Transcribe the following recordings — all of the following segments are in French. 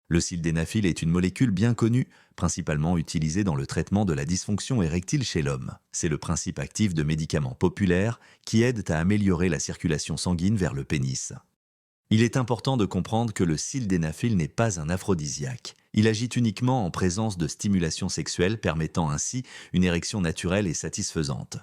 Le sildenafil est une molécule bien connue, principalement utilisée dans le traitement de la dysfonction érectile chez l'homme. C'est le principe actif de médicaments populaires qui aident à améliorer la circulation sanguine vers le pénis. Il est important de comprendre que le sildenafil n'est pas un aphrodisiaque. Il agit uniquement en présence de stimulation sexuelle permettant ainsi une érection naturelle et satisfaisante.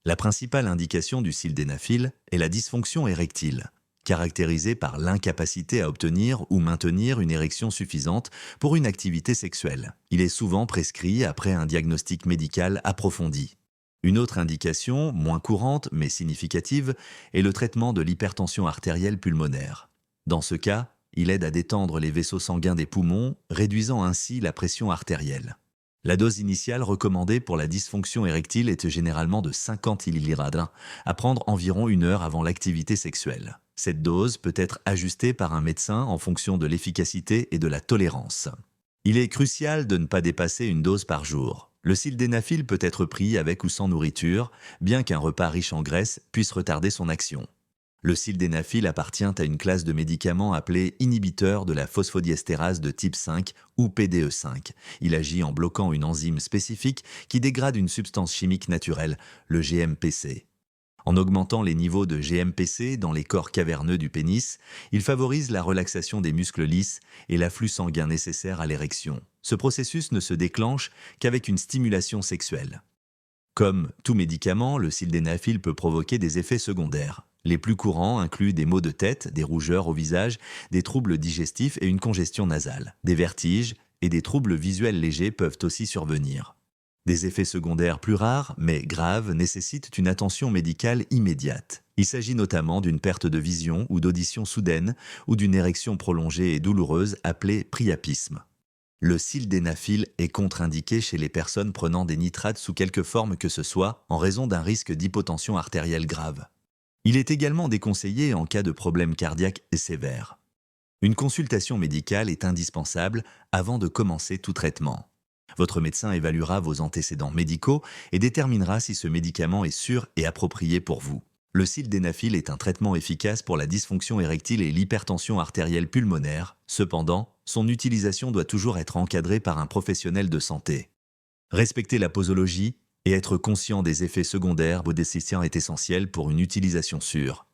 La principale indication du sildenafil est la dysfonction érectile, caractérisée par l'incapacité à obtenir ou maintenir une érection suffisante pour une activité sexuelle. Il est souvent prescrit après un diagnostic médical approfondi. Une autre indication, moins courante mais significative, est le traitement de l'hypertension artérielle pulmonaire. Dans ce cas, il aide à détendre les vaisseaux sanguins des poumons, réduisant ainsi la pression artérielle. La dose initiale recommandée pour la dysfonction érectile est généralement de 50 mg à prendre environ 1 heure avant l'activité sexuelle. Cette dose peut être ajustée par un médecin en fonction de l'efficacité et de la tolérance. Il est crucial de ne pas dépasser une dose par jour. Le sildenafil peut être pris avec ou sans nourriture, bien qu'un repas riche en graisse puisse retarder son action. Le sildenafil appartient à une classe de médicaments appelés inhibiteurs de la phosphodiestérase de type 5 ou PDE5. Il agit en bloquant une enzyme spécifique qui dégrade une substance chimique naturelle, le GMPC. En augmentant les niveaux de GMPC dans les corps caverneux du pénis, il favorise la relaxation des muscles lisses et l'afflux sanguin nécessaire à l'érection. Ce processus ne se déclenche qu'avec une stimulation sexuelle. Comme tout médicament, le sildenafil peut provoquer des effets secondaires. Les plus courants incluent des maux de tête, des rougeurs au visage, des troubles digestifs et une congestion nasale. Des vertiges et des troubles visuels légers peuvent aussi survenir. Des effets secondaires plus rares, mais graves, nécessitent une attention médicale immédiate. Il s'agit notamment d'une perte de vision ou d'audition soudaine ou d'une érection prolongée et douloureuse appelée priapisme. Le sildenafil est contre-indiqué chez les personnes prenant des nitrates sous quelque forme que ce soit en raison d'un risque d'hypotension artérielle grave. Il est également déconseillé en cas de problème cardiaque sévère. Une consultation médicale est indispensable avant de commencer tout traitement. Votre médecin évaluera vos antécédents médicaux et déterminera si ce médicament est sûr et approprié pour vous. Le sildenafil est un traitement efficace pour la dysfonction érectile et l'hypertension artérielle pulmonaire. Cependant, son utilisation doit toujours être encadrée par un professionnel de santé. Respecter la posologie et être conscient des effets secondaires vos décisions est essentiel pour une utilisation sûre.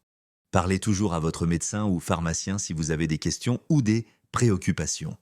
Parlez toujours à votre médecin ou pharmacien si vous avez des questions ou des préoccupations.